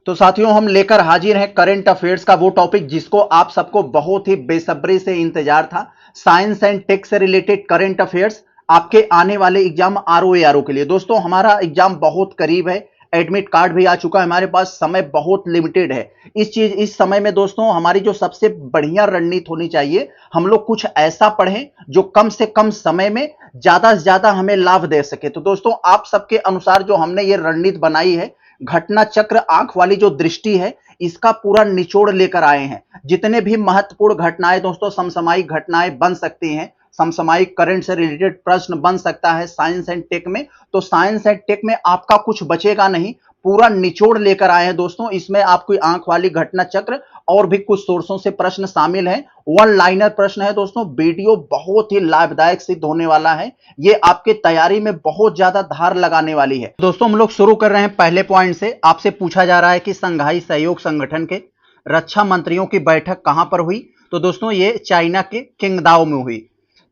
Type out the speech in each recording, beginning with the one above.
तो साथियों हम लेकर हाजिर हैं करंट अफेयर्स का वो टॉपिक जिसको आप सबको बहुत ही बेसब्री से इंतजार था। साइंस एंड टेक से रिलेटेड करंट अफेयर्स आपके आने वाले एग्जाम आरओ के लिए। दोस्तों हमारा एग्जाम बहुत करीब है, एडमिट कार्ड भी आ चुका है हमारे पास, समय बहुत लिमिटेड है। इस समय में दोस्तों हमारी जो सबसे बढ़िया रणनीति होनी चाहिए, हम लोग कुछ ऐसा पढ़ें जो कम से कम समय में ज्यादा से ज्यादा हमें लाभ दे सके। तो दोस्तों आप सबके अनुसार जो हमने ये रणनीति बनाई है, घटना चक्र आंख वाली जो दृष्टि है, इसका पूरा निचोड़ लेकर आए हैं। जितने भी महत्वपूर्ण घटनाएं दोस्तों, समसामयिक घटनाएं बन सकती हैं, समसामयिक करंट से रिलेटेड प्रश्न बन सकता है साइंस एंड टेक में, तो साइंस एंड टेक में आपका कुछ बचेगा नहीं, पूरा निचोड़ लेकर आए हैं दोस्तों। इसमें आपकी आंख वाली घटना चक्र और भी कुछ सोर्सों से प्रश्न शामिल हैं। वन लाइनर प्रश्न है दोस्तों। वीडियो बहुत ही लाभदायक सिद्ध होने वाला है, ये आपके तैयारी में बहुत ज्यादा धार लगाने वाली है। दोस्तों हम लोग शुरू कर रहे हैं पहले पॉइंट से। आपसे पूछा जा रहा है कि संघाई सहयोग संगठन के रक्षा मंत्रियों की बैठक कहां पर हुई? तो दोस्तों ये चाइना के किंगदाओ में हुई।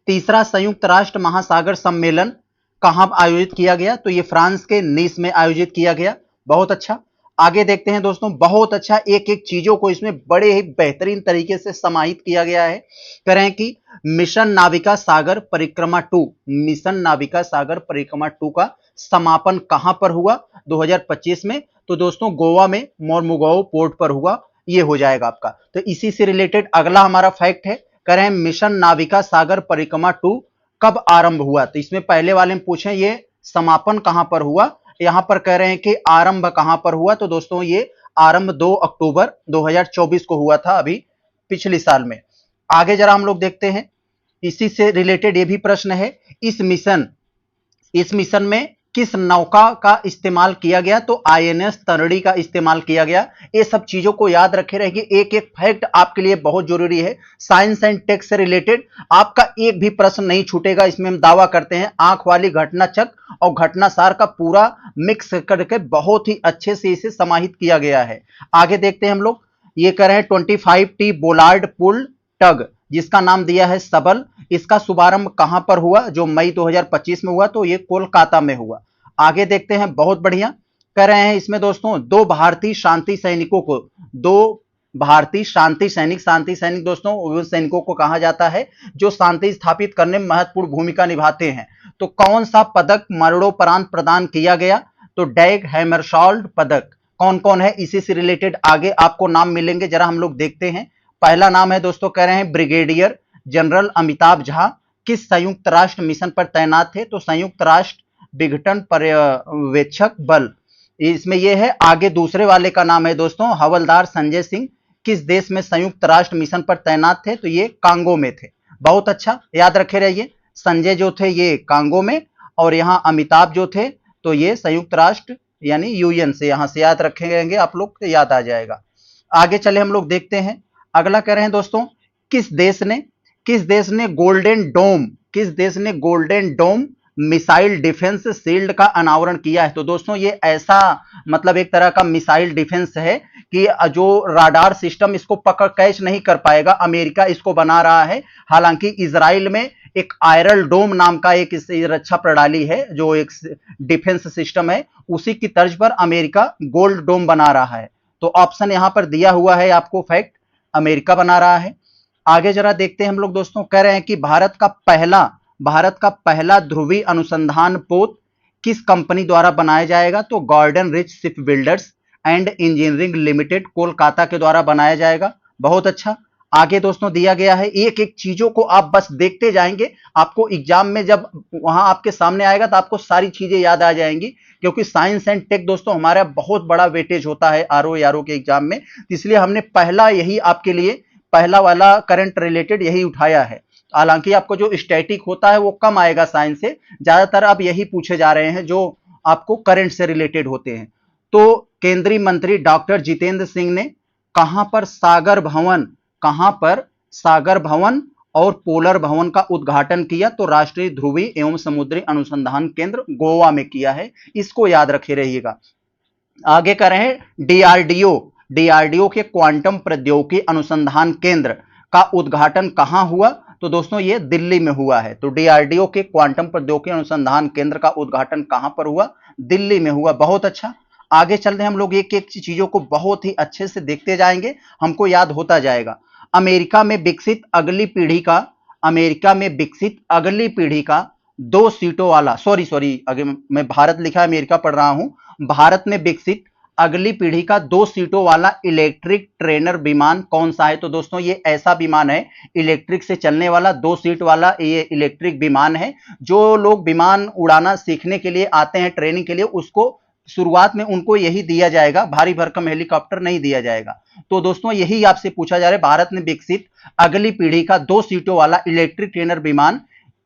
तीसरा संयुक्त राष्ट्र महासागर सम्मेलन कहां आयोजित किया गया? तो ये फ्रांस के नीस में आयोजित किया गया। बहुत अच्छा, आगे देखते हैं दोस्तों। बहुत अच्छा, एक एक चीजों को इसमें बड़े ही बेहतरीन तरीके से समाहित किया गया है। कह रहे हैं कि मिशन नाविका सागर परिक्रमा 2, मिशन नाविका सागर परिक्रमा 2 का समापन कहां पर हुआ 2025 में? तो दोस्तों गोवा में मोरमुगाओ पोर्ट पर हुआ। ये हो जाएगा आपका। तो इसी से रिलेटेड अगला हमारा फैक्ट है, कह रहे हैं मिशन नाविका सागर परिक्रमा 2 कब आरंभ हुआ? तो इसमें पहले वाले में पूछे ये समापन कहां पर हुआ, यहां पर कह रहे हैं कि आरंभ कहां पर हुआ। तो दोस्तों ये आरंभ 2 अक्टूबर 2024 को हुआ था, अभी पिछले साल में। आगे जरा हम लोग देखते हैं, इसी से रिलेटेड ये भी प्रश्न है, इस मिशन में किस नौका का इस्तेमाल किया गया? तो आईएनएस तरणी का इस्तेमाल किया गया। ये सब चीजों को याद रखे रहिए, एक एक फैक्ट आपके लिए बहुत जरूरी है। साइंस एंड टेक से रिलेटेड आपका एक भी प्रश्न नहीं छूटेगा, इसमें हम दावा करते हैं। आंख वाली घटना चक्र और घटना सार का पूरा मिक्स करके बहुत ही अच्छे से इसे समाहित किया गया है। आगे देखते हैं हम लोग, ये कह रहे हैं 25T बोलार्ड पुल टग, जिसका नाम दिया है सबल, इसका शुभारंभ कहां पर हुआ? जो मई 2025 में हुआ, तो ये कोलकाता में हुआ। आगे देखते हैं, बहुत बढ़िया। कह रहे हैं इसमें दोस्तों दो भारतीय शांति सैनिक दोस्तों उन सैनिकों को कहा जाता है जो शांति स्थापित करने में महत्वपूर्ण भूमिका निभाते हैं। तो कौन सा पदक मरणोपरांत प्रदान किया गया? तो डैग हैमरशॉल्ड पदक। कौन कौन है इसी से रिलेटेड आगे आपको नाम मिलेंगे, जरा हम लोग देखते हैं। पहला नाम है दोस्तों, कह रहे हैं ब्रिगेडियर जनरल अमिताभ झा किस संयुक्त राष्ट्र मिशन पर तैनात थे? तो संयुक्त राष्ट्र विघटन पर्यवेक्षक बल, इसमें यह है। आगे दूसरे वाले का नाम है दोस्तों हवलदार संजय सिंह, किस देश में संयुक्त राष्ट्र मिशन पर तैनात थे? तो ये कांगो में थे। बहुत अच्छा, याद रखे रहिए। संजय जो थे ये कांगो में, और यहाँ अमिताभ जो थे तो ये संयुक्त राष्ट्र यानी यूएन से, यहां से याद रखेंगे आप लोग तो याद आ जाएगा। आगे चले हम लोग देखते हैं। अगला कह रहे हैं दोस्तों, किस देश ने golden dome missile defence shield का अनावरण किया है? तो दोस्तों ये ऐसा मतलब एक तरह का मिसाइल डिफेंस है कि जो राडार सिस्टम इसको पकड़ कैच नहीं कर पाएगा, अमेरिका इसको बना रहा है। हालांकि इजराइल में एक आयरल डोम नाम का एक रक्षा प्रणाली है, जो एक डिफेंस सिस्टम है, उसी की तर्ज पर अमेरिका गोल्ड डोम बना रहा है। तो ऑप्शन यहां पर दिया हुआ है आपको, फैक्ट अमेरिका बना रहा है। आगे जरा देखते हैं हम लोग दोस्तों, कह रहे हैं कि भारत का पहला ध्रुवीय अनुसंधान पोत किस कंपनी द्वारा बनाया जाएगा? तो Garden Reach Shipbuilders and Engineering Limited Kolkata के द्वारा बनाया जाएगा। बहुत अच्छा, आगे दोस्तों दिया गया है, एक एक चीजों को आप बस देखते जाएंगे, आपको एग्जाम में जब वहां आपके सामने आएगा तो आपको सारी चीजें याद आ जाएंगी, क्योंकि साइंस एंड टेक दोस्तों हमारा बहुत बड़ा वेटेज होता है आरओ के एग्जाम में। इसलिए हमने पहला यही आपके लिए पहला वाला करंट रिलेटेड यही उठाया है। हालांकि आपको जो स्टैटिक होता है वो कम आएगा साइंस से, ज्यादातर आप यही पूछे जा रहे हैं जो आपको करंट से रिलेटेड होते हैं। तो केंद्रीय मंत्री डॉक्टर जितेंद्र सिंह ने कहां पर सागर भवन और पोलर भवन का उद्घाटन किया? तो राष्ट्रीय ध्रुवीय एवं समुद्री अनुसंधान केंद्र गोवा में किया है, इसको याद रखे रहिएगा। आगे कर रहे हैं डीआरडीओ के क्वांटम प्रौद्योगिकी अनुसंधान केंद्र का उद्घाटन कहां हुआ? तो दोस्तों ये दिल्ली में हुआ है। तो डीआरडीओ के क्वांटम प्रौद्योगिकी अनुसंधान केंद्र का उद्घाटन कहां पर हुआ? दिल्ली में हुआ। बहुत अच्छा, आगे चलते हैं हम लोग एक एक चीजों को बहुत ही अच्छे से देखते जाएंगे, हमको याद होता जाएगा। अमेरिका में विकसित अगली पीढ़ी का अमेरिका में विकसित अगली पीढ़ी का 2 सीटों वाला, सॉरी अगर मैं भारत लिखा है, अमेरिका पढ़ रहा हूं। भारत में विकसित अगली पीढ़ी का 2 सीटों वाला इलेक्ट्रिक ट्रेनर विमान कौन सा है? तो दोस्तों ये ऐसा विमान है, इलेक्ट्रिक से चलने वाला 2 सीट वाला ये इलेक्ट्रिक विमान है। जो लोग विमान उड़ाना सीखने के लिए आते हैं ट्रेनिंग के लिए, उसको शुरुआत में उनको यही दिया जाएगा, भारी भरकम हेलीकॉप्टर नहीं दिया जाएगा। तो दोस्तों यही आपसे पूछा जा रहा है, भारत में विकसित अगली पीढ़ी का 2 सीटों वाला इलेक्ट्रिक ट्रेनर विमान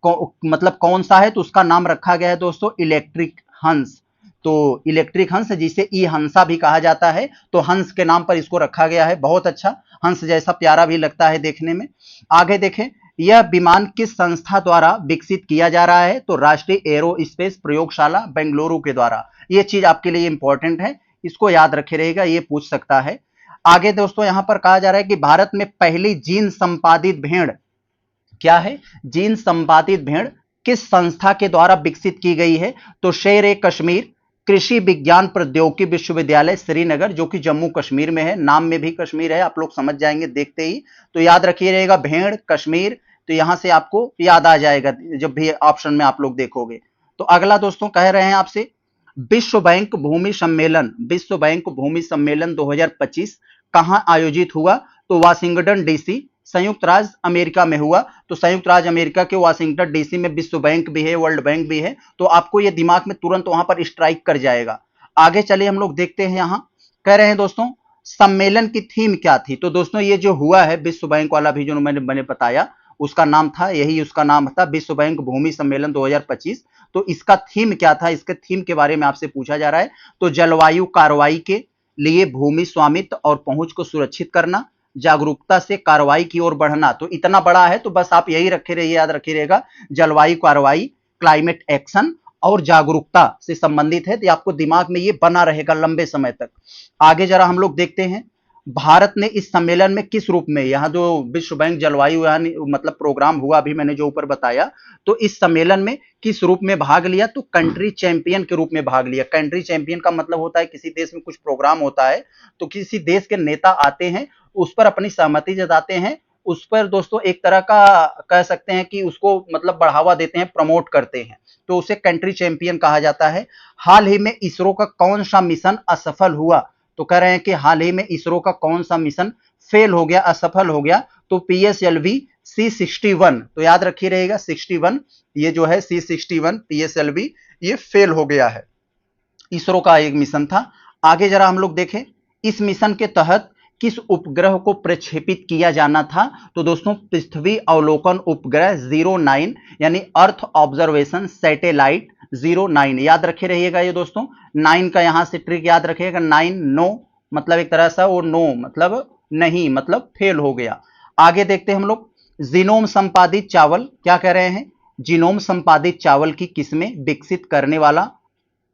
मतलब कौन सा है? तो उसका नाम रखा गया है दोस्तों इलेक्ट्रिक हंस। तो इलेक्ट्रिक हंस, जिसे ई हंसा भी कहा जाता है, तो हंस के नाम पर इसको रखा गया है। बहुत अच्छा, हंस जैसा प्यारा भी लगता है देखने में। आगे देखें, यह विमान किस संस्था द्वारा विकसित किया जा रहा है? तो राष्ट्रीय एरोस्पेस प्रयोगशाला बेंगलुरु के द्वारा। यह चीज आपके लिए इंपॉर्टेंट है, इसको याद रखे रहेगा, ये पूछ सकता है। आगे दोस्तों यहां पर कहा जा रहा है कि भारत में पहली जीन संपादित भेड़ क्या है? जीन संपादित भेड़ किस संस्था के द्वारा विकसित की गई है? तो शेर ए कश्मीर कृषि विज्ञान प्रौद्योगिकी विश्वविद्यालय श्रीनगर, जो कि जम्मू कश्मीर में है। नाम में भी कश्मीर है, आप लोग समझ जाएंगे देखते ही। तो याद रखिए रहेगा भेड़ कश्मीर, तो यहां से आपको याद आ जाएगा जब भी ऑप्शन में आप लोग देखोगे। तो अगला दोस्तों कह रहे हैं आपसे, विश्व बैंक भूमि सम्मेलन 2025 कहां आयोजित हुआ? तो वाशिंगटन डीसी, संयुक्त राज्य अमेरिका में हुआ। तो संयुक्त राज्य अमेरिका के वाशिंगटन डीसी में विश्व बैंक भी है, वर्ल्ड बैंक भी है। तो आपको ये दिमाग में तुरंत वहां पर स्ट्राइक कर जाएगा। आगे चलिए हम लोग देखते हैं, यहां कह रहे हैं दोस्तों सम्मेलन की थीम क्या थी? तो दोस्तों ये जो हुआ है विश्व बैंक वाला भी, जो मैंने बताया, उसका नाम था यही, उसका नाम था विश्व बैंक भूमि सम्मेलन 2025। तो इसका थीम क्या था? इसके थीम के बारे में आपसे पूछा जा रहा है। तो जलवायु कार्रवाई के लिए भूमि स्वामित्व और पहुंच को सुरक्षित करना, जागरूकता से कार्रवाई की ओर बढ़ना। तो इतना बड़ा है, तो बस आप यही रखे रहिए, याद रखे रहेगा, जलवायु कार्रवाई, क्लाइमेट एक्शन और जागरूकता से संबंधित है। तो आपको दिमाग में ये बना रहेगा लंबे समय तक। आगे जरा हम लोग देखते हैं, भारत ने इस सम्मेलन में किस रूप में, यहाँ जो विश्व बैंक जलवायु यानी मतलब प्रोग्राम हुआ अभी मैंने जो ऊपर बताया, तो इस सम्मेलन में किस रूप में भाग लिया? तो कंट्री चैंपियन के रूप में भाग लिया। कंट्री चैंपियन का मतलब होता है किसी देश में कुछ प्रोग्राम होता है, तो किसी देश के नेता आते हैं, उस पर अपनी सहमति जताते हैं, उस पर दोस्तों एक तरह का कह सकते हैं कि उसको मतलब बढ़ावा देते हैं, प्रमोट करते हैं, तो उसे कंट्री चैंपियन कहा जाता है। हाल ही में इसरो का कौन सा मिशन असफल हुआ? तो कह रहे हैं कि हाल ही में इसरो का कौन सा मिशन फेल हो गया, असफल हो गया? तो PSLV C61। तो याद रखिए रहेगा 61, ये जो है C61 PSLV, ये फेल हो गया है, इसरो का एक मिशन था। आगे जरा हम लोग देखें, इस मिशन के तहत किस उपग्रह को प्रक्षेपित किया जाना था? तो दोस्तों पृथ्वी अवलोकन उपग्रह 09 यानी अर्थ ऑब्जर्वेशन सैटेलाइट 09। याद रखे रहिएगा ये दोस्तों, 9 का यहां से ट्रिक याद रखिएगा, 9 नो मतलब एक तरह से वो नो मतलब नहीं, मतलब फेल हो गया। आगे देखते हैं हम लोग, जीनोम संपादित चावल, क्या कह रहे हैं? जीनोम संपादित चावल की किस्में विकसित करने वाला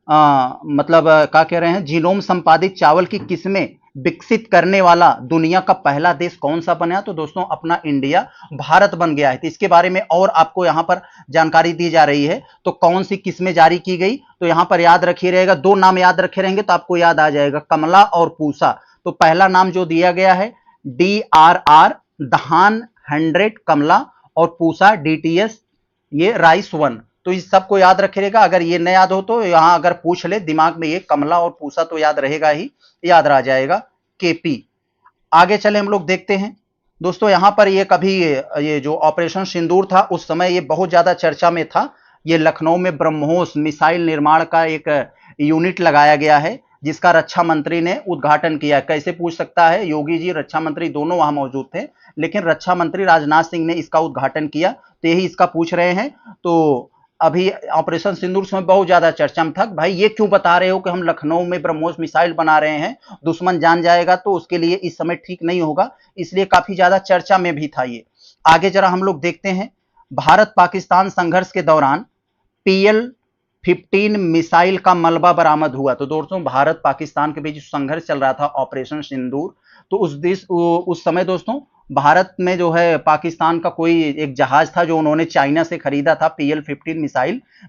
मतलब क्या कह रहे हैं, जीनोम संपादित चावल की किस्में विकसित करने वाला दुनिया का पहला देश कौन सा बना? तो दोस्तों अपना इंडिया, भारत बन गया है। तो इसके बारे में और आपको यहां पर जानकारी दी जा रही है। तो कौन सी किस्में जारी की गई? तो यहां पर याद रखिए रहेगा, 2 नाम याद रखे रहेंगे तो आपको याद आ जाएगा, कमला और पूसा। तो पहला नाम जो दिया गया है DRR धान 100 कमला, और पूसा DTS ये राइस 1। तो इस सबको याद रखे रहेगा। अगर ये न याद हो तो यहां अगर पूछ ले दिमाग में, ये कमला और पूसा तो याद रहेगा ही, याद रह जाएगा KP। आगे चले हम लोग देखते हैं दोस्तों, यहां पर ये कभी ये जो ऑपरेशन सिंदूर था उस समय ये बहुत ज्यादा चर्चा में था। ये लखनऊ में ब्रह्मोस मिसाइल निर्माण का एक यूनिट लगाया गया है, जिसका रक्षा मंत्री ने उद्घाटन किया। कैसे पूछ सकता है, योगी जी रक्षा मंत्री दोनों वहां मौजूद थे, लेकिन रक्षा मंत्री राजनाथ सिंह ने इसका उद्घाटन किया। तो यही इसका पूछ रहे हैं। तो अभी ऑपरेशन सिंदूर समय बहुत ज्यादा चर्चा में था, भाई ये क्यों बता रहे हो कि हम लखनऊ में ब्रह्मोस मिसाइल बना रहे हैं, दुश्मन जान जाएगा तो उसके लिए इस समय ठीक नहीं होगा, इसलिए काफी ज्यादा चर्चा में भी था ये। आगे जरा हम लोग देखते हैं, भारत पाकिस्तान संघर्ष के दौरान PL-15 मिसाइल का मलबा बरामद हुआ। तो दोस्तों भारत पाकिस्तान के बीच संघर्ष चल रहा था ऑपरेशन सिंदूर, तो उस समय दोस्तों भारत में जो है पाकिस्तान का कोई एक जहाज था जो उन्होंने चाइना से खरीदा था, PL-15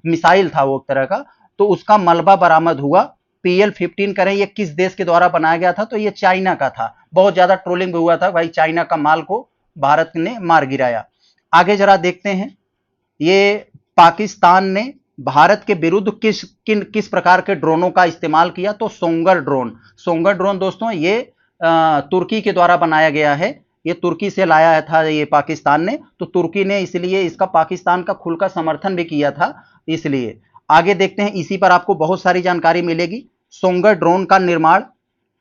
मिसाइल था वो एक तरह का, तो उसका मलबा बरामद हुआ PL-15 करें ये किस देश के द्वारा बनाया गया था, तो ये चाइना का था। बहुत ज्यादा ट्रोलिंग हुआ था भाई, चाइना का माल को भारत ने मार गिराया। आगे जरा देखते हैं, ये पाकिस्तान ने भारत के विरुद्ध किस प्रकार के ड्रोनों का इस्तेमाल किया, तो सोंगर ड्रोन दोस्तों ये तुर्की के द्वारा बनाया गया है। ये तुर्की से लाया था ये पाकिस्तान ने, तो तुर्की ने इसलिए इसका पाकिस्तान का खुलकर समर्थन भी किया था। इसलिए आगे देखते हैं, इसी पर आपको बहुत सारी जानकारी मिलेगी। सोंगर ड्रोन का निर्माण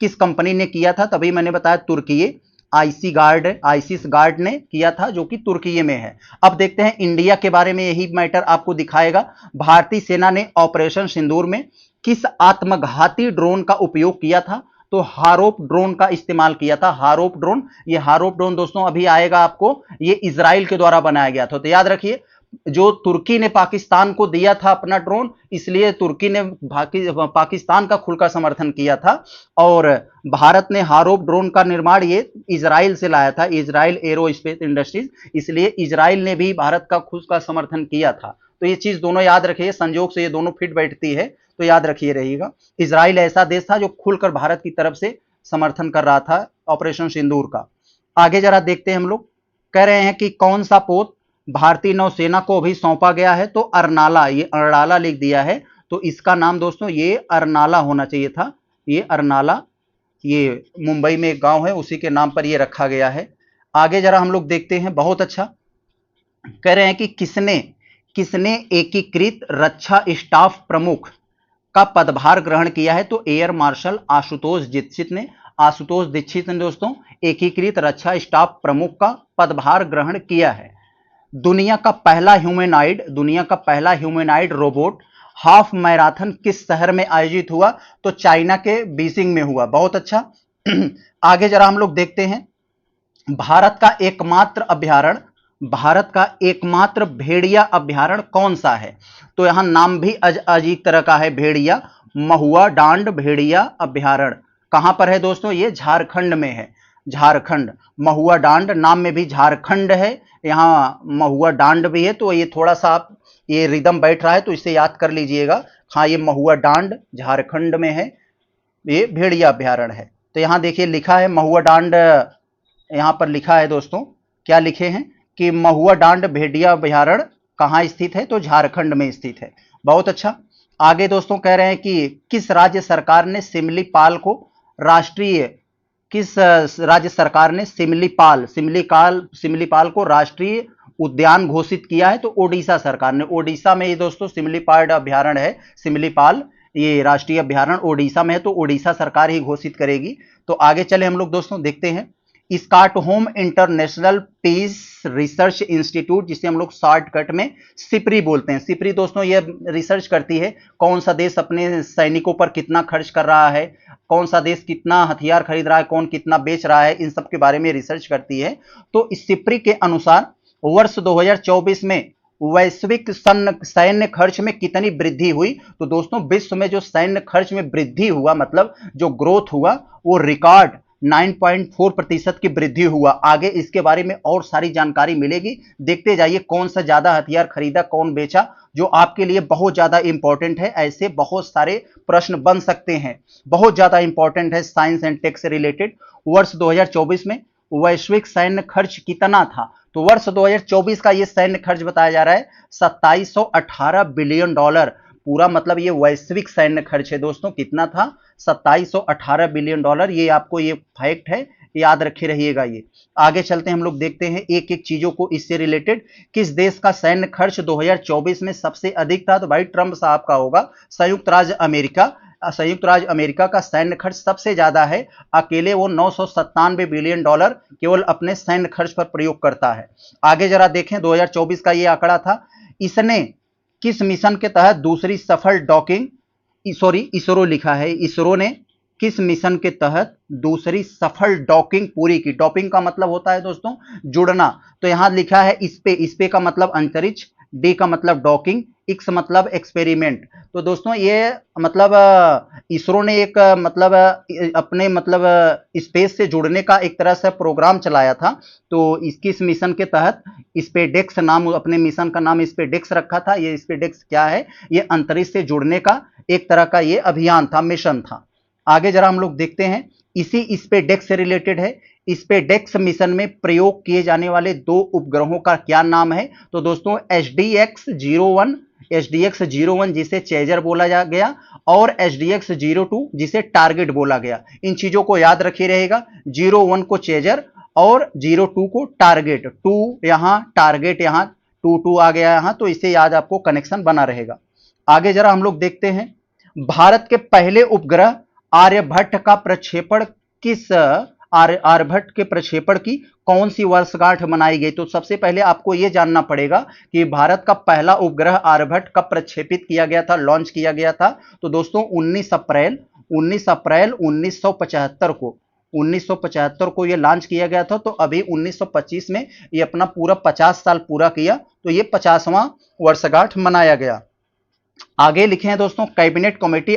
किस कंपनी ने किया था, तभी मैंने बताया तुर्की, आईसिस गार्ड ने किया था, जो कि तुर्की में है। अब देखते हैं इंडिया के बारे में, यही मैटर आपको दिखाएगा। भारतीय सेना ने ऑपरेशन सिंदूर में किस आत्मघाती ड्रोन का उपयोग किया था, तो हारोप ड्रोन का इस्तेमाल किया था। हारोप ड्रोन दोस्तों अभी आएगा आपको, ये इजराइल के द्वारा बनाया गया था। तो याद रखिए, जो तुर्की ने पाकिस्तान को दिया था अपना ड्रोन, इसलिए तुर्की ने पाकिस्तान का खुलकर समर्थन किया था। और भारत ने हारोप ड्रोन का निर्माण ये इजराइल से लाया था, इजराइल एरोस्पेस इंडस्ट्रीज, इसलिए इजराइल ने भी भारत का खुद का समर्थन किया था। तो ये चीज दोनों याद रखिए, संयोग से ये दोनों फिट बैठती है, तो याद रखिए रहिएगा। इजराइल ऐसा देश था जो खुलकर भारत की तरफ से समर्थन कर रहा था ऑपरेशन सिंदूर का। आगे जरा देखते हैं हम लोग, कह रहे हैं कि कौन सा पोत भारतीय नौसेना को अभी सौंपा गया है, तो अरनाला, ये अरनाला लिख दिया है, तो इसका नाम दोस्तों ये अरनाला होना चाहिए था। ये अरनाला, ये मुंबई में एक गांव है, उसी के नाम पर ये रखा गया है। आगे जरा हम लोग देखते हैं, बहुत अच्छा, कह रहे हैं कि किसने एकीकृत रक्षा स्टाफ प्रमुख का पदभार ग्रहण किया है, तो एयर मार्शल आशुतोष दीक्षित ने दोस्तों एकीकृत रक्षा स्टाफ प्रमुख का पदभार ग्रहण किया है। दुनिया का पहला ह्यूमैनॉइड रोबोट हाफ मैराथन किस शहर में आयोजित हुआ, तो चाइना के बीजिंग में हुआ। बहुत अच्छा। आगे जरा हम लोग देखते हैं, भारत का एकमात्र भेड़िया अभ्यारण्य कौन सा है, तो यहां नाम भी अजीब तरह का है, भेड़िया, महुआ डांड भेड़िया अभ्यारण्य कहां पर है दोस्तों, ये झारखंड में है। झारखंड, महुआ डांड नाम में भी झारखंड है, यहाँ महुआ डांड भी है, तो ये थोड़ा सा आप ये रिदम बैठ रहा है तो इसे याद कर लीजिएगा। हाँ, ये महुआ डांड झारखंड में है, ये भेड़िया अभ्यारण्य है। तो यहाँ देखिए लिखा है महुआ डांड, यहाँ पर लिखा है दोस्तों, क्या लिखे हैं कि महुआ डांड भेड़िया अभ्यारण्य कहाँ स्थित है, तो झारखंड में स्थित है। बहुत अच्छा। आगे दोस्तों कह रहे हैं कि किस राज्य सरकार ने सिमलीपाल को राष्ट्रीय उद्यान घोषित किया है, तो ओडिशा सरकार ने। ओडिशा में ये दोस्तों सिमलीपाल अभ्यारण्य है, सिमलीपाल ये राष्ट्रीय अभ्यारण्य ओडिशा में है, तो ओडिशा सरकार ही घोषित करेगी। तो आगे चले हम लोग दोस्तों, देखते हैं Stockholm International Peace Research Institute, जिसे हम लोग शॉर्टकट में सिप्री बोलते हैं। सिप्री दोस्तों ये रिसर्च करती है कौन सा देश अपने सैनिकों पर कितना खर्च कर रहा है, कौन सा देश कितना हथियार खरीद रहा है, कौन कितना बेच रहा है, इन सब के बारे में रिसर्च करती है। तो इस सिप्री के अनुसार वर्ष 2024 में वैश्विक सैन्य खर्च में कितनी वृद्धि हुई, तो दोस्तों विश्व में जो सैन्य खर्च में वृद्धि हुआ, मतलब जो ग्रोथ हुआ, वो रिकॉर्ड 9.4% की वृद्धि हुआ। आगे इसके बारे में और सारी जानकारी मिलेगी, देखते जाइए कौन सा ज्यादा हथियार खरीदा, कौन बेचा, जो आपके लिए बहुत ज्यादा इंपॉर्टेंट है। ऐसे बहुत सारे प्रश्न बन सकते हैं, बहुत ज्यादा इंपॉर्टेंट है साइंस एंड टेक से रिलेटेड। वर्ष 2024 में वैश्विक सैन्य खर्च कितना था, तो वर्ष 2024 का ये सैन्य खर्च बताया जा रहा है 2718 बिलियन डॉलर। पूरा मतलब ये वैश्विक सैन्य खर्च है दोस्तों, कितना था, 2718 बिलियन डॉलर। ये आपको ये फैक्ट है, याद रखे रहिएगा। ये आगे चलते हैं हम लोग, देखते हैं एक एक चीजों को इससे रिलेटेड। किस देश का सैन्य खर्च 2024 में सबसे अधिक था, तो भाई ट्रंप साहब का होगा, संयुक्त राज्य अमेरिका का सैन्य खर्च सबसे ज्यादा है। अकेले वो 997 बिलियन डॉलर केवल अपने सैन्य खर्च पर प्रयोग करता है। आगे जरा देखें, 2024 का ये आंकड़ा था। इसने किस मिशन के तहत दूसरी सफल डॉकिंग, इसरो लिखा है, इसरो ने किस मिशन के तहत दूसरी सफल डॉकिंग पूरी की। डॉकिंग का मतलब होता है दोस्तों जुड़ना, तो यहां लिखा है इस पे का मतलब अंतरिक्ष, डी का मतलब डॉकिंग, एक्स मतलब एक्सपेरिमेंट। तो दोस्तों ये मतलब इसरो ने एक अपने स्पेस से जुड़ने का एक तरह से प्रोग्राम चलाया था। तो इस मिशन के तहत स्पेडेक्स नाम, अपने मिशन का नाम स्पेडेक्स रखा था। ये स्पेडेक्स क्या है? ये अंतरिक्ष से जुड़ने का एक तरह का ये अभियान था, मिशन था। आगे जरा हम लोग देखते हैं, इसी स्पेडेक्स से रिलेटेड है। स्पेडेक्स मिशन में प्रयोग किए जाने वाले 2 उपग्रहों का क्या नाम है? तो दोस्तों SDX-01 जिसे चेजर बोला गया, और SDX-02 जिसे टारगेट बोला गया। इन चीजों को याद रखिए रहेगा, 01 को चेजर और 02 को टारगेट। 2 यहां, टारगेट यहां, 2 आ गया यहां, तो इसे याद आपको कनेक्शन बना रहेगा। आगे जरा हम लोग देखते हैं, भारत के पहले उपग्रह आर्यभट्ट का प्रक्षेपण किस आर्यभट्ट के प्रक्षेपण की कौन सी वर्षगांठ मनाई गई? तो सबसे पहले आपको यह जानना पड़ेगा कि भारत का पहला उपग्रह आर्यभट्ट कब प्रक्षेपित किया गया था, लॉन्च किया गया था। तो दोस्तों 19 अप्रैल 1975 को यह लॉन्च किया गया था। तो अभी 1925 में यह अपना पूरा 50 साल पूरा किया, तो यह 50वां वर्षगांठ मनाया गया। आगे लिखे हैं दोस्तों, कैबिनेट कमेटी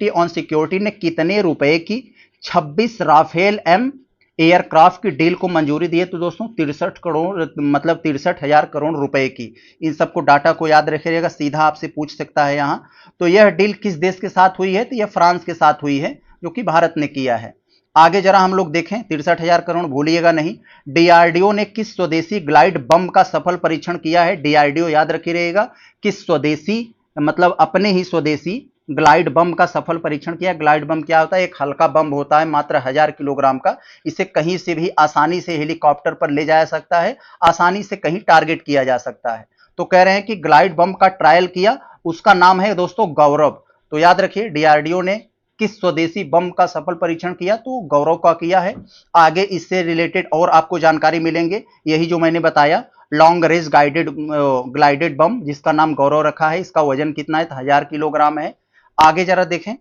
ऑन सिक्योरिटी ने कितने रुपए की 26 राफेल एम एयरक्राफ्ट की डील को मंजूरी दी है? तो दोस्तों 63 करोड़, मतलब 63,000 करोड़ रुपए की। इन सबको डाटा को याद रखिएगा, सीधा आपसे पूछ सकता है यहां। तो यह डील किस देश के साथ हुई है? तो यह फ्रांस के साथ हुई है, जो कि भारत ने किया है। आगे जरा हम लोग देखें, 63,000 करोड़ भूलिएगा नहीं। डीआरडीओ ने किस स्वदेशी ग्लाइड बम का सफल परीक्षण किया है? डीआरडीओ याद रखी रहेगा, किस स्वदेशी, मतलब अपने ही स्वदेशी ग्लाइड बम का सफल परीक्षण किया। ग्लाइड बम क्या होता है? एक हल्का बम होता है, मात्र 1000 किलोग्राम का। इसे कहीं से भी आसानी से हेलीकॉप्टर पर ले जाया सकता है, आसानी से कहीं टारगेट किया जा सकता है। तो कह रहे हैं कि ग्लाइड बम का ट्रायल किया, उसका नाम है दोस्तों गौरव। तो याद रखिए, डीआरडीओ ने किस स्वदेशी बम का सफल परीक्षण किया? तो गौरव का किया है। आगे इससे रिलेटेड और आपको जानकारी मिलेंगे, यही जो मैंने बताया, लॉन्ग रेंज ग्लाइडेड बम, जिसका नाम गौरव रखा है। इसका वजन कितना है? 1000 किलोग्राम है। आगे जरा देखें,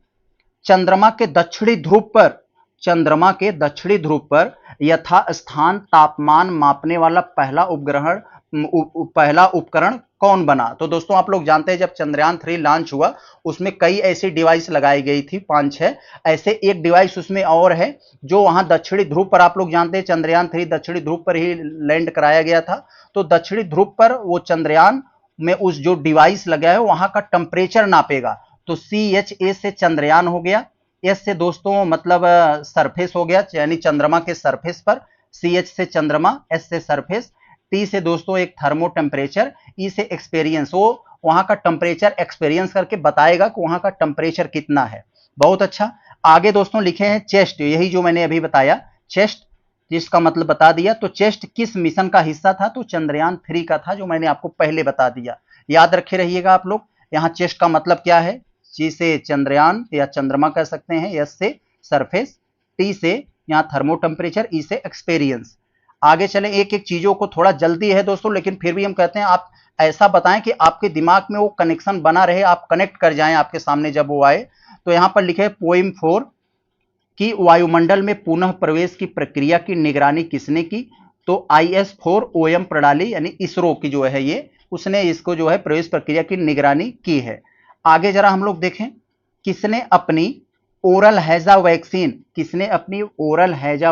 चंद्रमा के दक्षिणी ध्रुव पर यथास्थान तापमान मापने वाला पहला उपकरण कौन बना? तो दोस्तों आप लोग जानते हैं, जब चंद्रयान 3 लॉन्च हुआ, उसमें कई ऐसी डिवाइस लगाई गई थी, 5-6 ऐसे। एक डिवाइस उसमें और है जो वहां दक्षिणी ध्रुव पर, आप लोग जानते हैं चंद्रयान 3 दक्षिणी ध्रुव पर ही लैंड कराया गया था। तो दक्षिणी ध्रुव पर वो चंद्रयान में उस जो डिवाइस लगा है, वहां का टेम्परेचर नापेगा। तो CHA से चंद्रयान हो गया, एस से दोस्तों मतलब सरफेस हो गया, यानी चंद्रमा के सरफेस पर। CH से चंद्रमा, एस से सरफेस, टी से दोस्तों एक थर्मो टेम्परेचर, ई से एक्सपीरियंस। वो वहां का टेम्परेचर एक्सपीरियंस करके बताएगा कि वहां का टेम्परेचर कितना है। बहुत अच्छा। आगे दोस्तों लिखे हैं चेस्ट, यही जो मैंने अभी बताया, चेस्ट, जिसका मतलब बता दिया। तो चेस्ट किस मिशन का हिस्सा था? तो चंद्रयान 3 का था, जो मैंने आपको पहले बता दिया। याद रखे रहिएगा आप लोग। यहाँ चेस्ट का मतलब क्या है? ची से चंद्रयान या चंद्रमा कह सकते हैं, एस से सरफेस, टी से यहाँ थर्मो टेम्परेचर, ई से एक्सपीरियंस। आगे चलें, एक एक चीजों को, थोड़ा जल्दी है दोस्तों, लेकिन फिर भी हम कहते हैं आप ऐसा बताएं कि आपके दिमाग में वो कनेक्शन बना रहे, आप कनेक्ट कर जाएं आपके सामने जब वो आए। तो यहां पर लिखे पोइम 4 कि वायुमंडल में पुनः प्रवेश की प्रक्रिया की निगरानी किसने की? तो IS-4OM प्रणाली, यानी इसरो की जो है ये, उसने इसको जो है प्रवेश प्रक्रिया की निगरानी की है। आगे जरा हम लोग देखें, किसने अपनी ओरल हैजा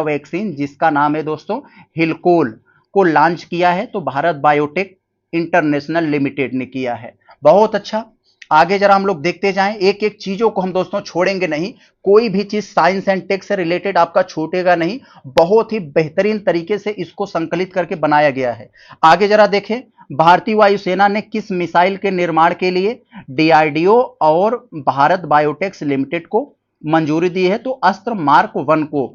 वैक्सीन, जिसका नाम है दोस्तों हिलकोल, को लॉन्च किया है? तो भारत बायोटेक इंटरनेशनल लिमिटेड ने किया है। बहुत अच्छा। आगे जरा हम लोग देखते जाएं, एक एक चीजों को हम दोस्तों छोड़ेंगे नहीं, कोई भी चीज साइंस एंड टेक से रिलेटेड आपका छूटेगा नहीं। बहुत ही बेहतरीन तरीके से इसको संकलित करके बनाया गया है। आगे जरा देखें, भारतीय वायुसेना ने किस मिसाइल के निर्माण के लिए डीआरडीओ और भारत बायोटेक्स लिमिटेड को मंजूरी दी है? तो अस्त्र मार्क 1 को।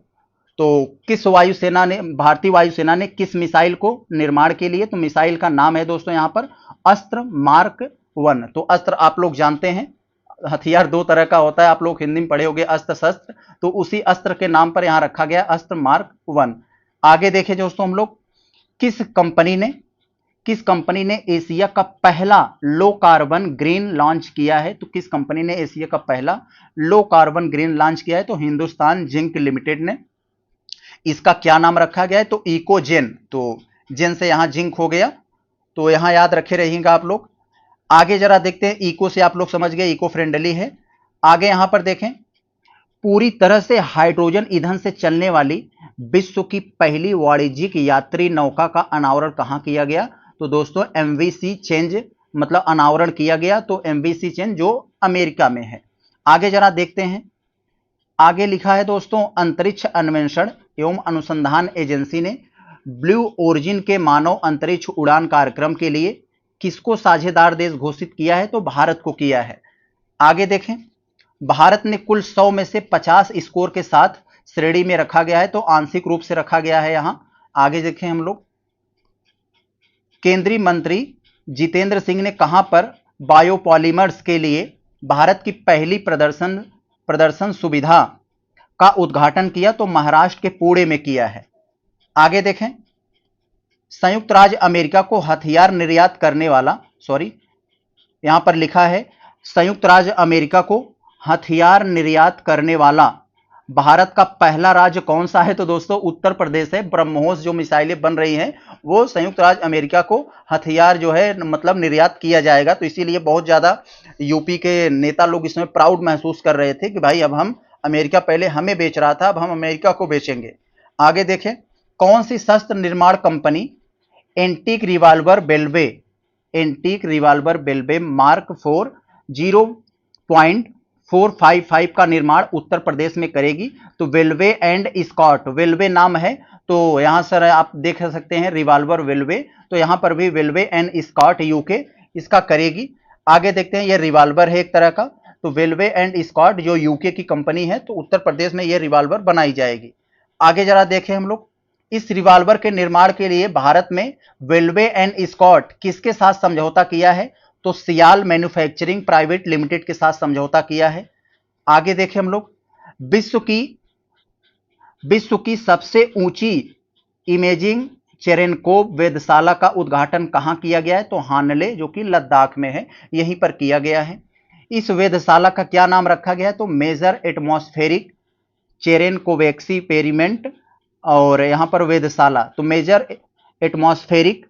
तो भारतीय वायुसेना ने किस मिसाइल को निर्माण के लिए? तो मिसाइल का नाम है दोस्तों यहां पर अस्त्र मार्क 1। तो अस्त्र आप लोग जानते हैं, हथियार 2 तरह का होता है, आप लोग हिंदी में पढ़े होंगे, अस्त्र शस्त्र। तो उसी अस्त्र के नाम पर यहां रखा गया अस्त्र मार्क 1। आगे देखें दोस्तों हम लोग, किस कंपनी ने एशिया का पहला लो कार्बन ग्रीन लॉन्च किया है? तो किस कंपनी ने एशिया का पहला लो कार्बन ग्रीन लॉन्च किया है? तो हिंदुस्तान जिंक लिमिटेड ने। इसका क्या नाम रखा गया है? तो इकोजेन। तो जेन से यहां जिंक हो गया, तो यहां याद रखे रहिएगा आप लोग। आगे जरा देखते हैं, इको से आप लोग समझ गए, इको फ्रेंडली है। आगे यहां पर देखें, पूरी तरह से हाइड्रोजन ईंधन से चलने वाली विश्व की पहली वाणिज्यिक यात्री नौका का अनावरण कहां किया गया? तो दोस्तों एमवीसी चेंज मतलब अनावरण किया गया, तो एमवीसी चेंज जो अमेरिका में है। आगे जरा देखते हैं, आगे लिखा है दोस्तों, अंतरिक्ष अन्वेषण एवं अनुसंधान एजेंसी ने ब्लू ओरिजिन के मानव अंतरिक्ष उड़ान कार्यक्रम के लिए किसको साझेदार देश घोषित किया है? तो भारत को किया है। आगे देखें, भारत ने कुल 100 में से 50 स्कोर के साथ श्रेणी में रखा गया है, तो आंशिक रूप से रखा गया है यहां। आगे देखें हम लोग, केंद्रीय मंत्री जितेंद्र सिंह ने कहां पर बायोपॉलीमर्स के लिए भारत की पहली प्रदर्शन सुविधा का उद्घाटन किया? तो महाराष्ट्र के पुणे में किया है। आगे देखें, संयुक्त राज्य अमेरिका को हथियार निर्यात करने वाला, यहां पर लिखा है संयुक्त राज्य अमेरिका को हथियार निर्यात करने वाला भारत का पहला राज्य कौन सा है? तो दोस्तों उत्तर प्रदेश है। ब्रह्मोस जो मिसाइलें बन रही हैं वो संयुक्त राज्य अमेरिका को हथियार जो है मतलब निर्यात किया जाएगा, तो इसीलिए बहुत ज्यादा यूपी के नेता लोग इसमें प्राउड महसूस कर रहे थे कि भाई अब हम, अमेरिका पहले हमें बेच रहा था, अब हम अमेरिका को बेचेंगे। आगे देखें, कौन सी शस्त्र निर्माण कंपनी एंटीक रिवाल्वर बेल्वे मार्क 4 0.455 का निर्माण उत्तर प्रदेश में करेगी? तो वेल्वे एंड स्कॉट, वेल्वे नाम है, तो यहां सर आप देख सकते हैं रिवाल्वर वेल्वे, तो यहां पर भी वेल्वे एंड स्कॉट यूके इसका करेगी। आगे देखते हैं, यह रिवाल्वर है एक तरह का, तो वेल्वे एंड स्कॉट जो यूके की कंपनी है, तो उत्तर प्रदेश में यह रिवाल्वर बनाई जाएगी। आगे जरा देखें हम लोग, इस रिवाल्वर के निर्माण के लिए भारत में वेल्वे एंड स्कॉट किसके साथ समझौता किया है? तो सियाल मैन्युफैक्चरिंग प्राइवेट लिमिटेड के साथ समझौता किया है। आगे देखें हम लोग, विश्व की सबसे ऊंची इमेजिंग चेरेनकोव वेधशाला का उद्घाटन कहां किया गया है? तो हानले जो कि लद्दाख में है, यहीं पर किया गया है। इस वेधशाला का क्या नाम रखा गया है? तो मेजर एटमॉस्फेरिक चेरेनकोवेक्सी पेरीमेंट, और यहां पर वेधशाला तो मेजर एटमॉस्फेरिक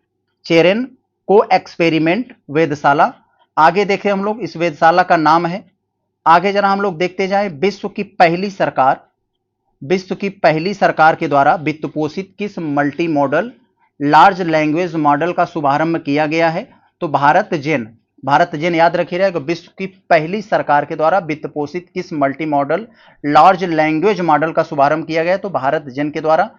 चेरेन को एक्सपेरिमेंट वेधशाला। आगे देखें हम लोग, इस वेधशाला का नाम है। आगे जरा हम लोग देखते जाएं, विश्व की पहली सरकार के द्वारा वित्त पोषित किस multi modal large language model का शुभारंभ किया गया है? तो भारत जेन याद रखिएगा, विश्व की पहली सरकार के द्वारा वित्त पोषित किस multi modal large language model का शुभारंभ किया गया? तो भारत जेन के द्वारा।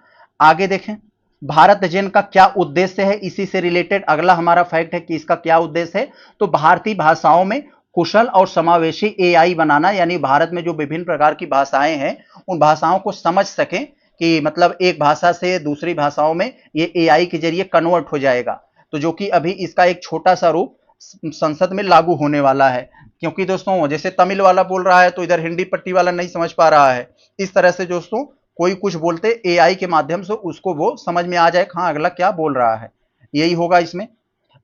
आगे देखें, भारत जेन का क्या उद्देश्य है? इसी से रिलेटेड अगला हमारा फैक्ट है कि इसका क्या उद्देश्य है? तो भारतीय भाषाओं में कुशल और समावेशी एआई बनाना, यानी भारत में जो विभिन्न प्रकार की भाषाएं हैं उन भाषाओं को समझ सकें कि मतलब एक भाषा से दूसरी भाषाओं में ये एआई के जरिए कन्वर्ट हो जाएगा, तो जो कि अभी इसका एक छोटा सा रूप संसद में लागू होने वाला है। क्योंकि दोस्तों जैसे तमिल वाला बोल रहा है तो इधर हिंदी पट्टी वाला नहीं समझ पा रहा है, इस तरह से दोस्तों कोई कुछ बोलते एआई के माध्यम से उसको वो समझ में आ जाए हाँ अगला क्या बोल रहा है, यही होगा इसमें।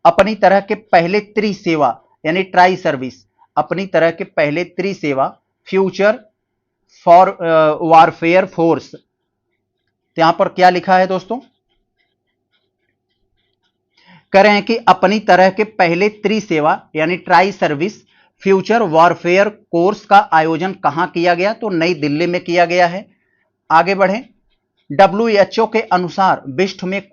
अपनी तरह के पहले त्रिसेवा यानी ट्राई सर्विस, अपनी तरह के पहले त्रिसेवा फ्यूचर फॉर वारफेयर फोर्स, तो यहां पर क्या लिखा है दोस्तों? कह रहे हैं कि अपनी तरह के पहले त्रिसेवा यानी tri service future warfare course का आयोजन कहां किया गया? तो नई दिल्ली में किया गया है। आगे बढ़ें, WHO के अनुसार विश्व में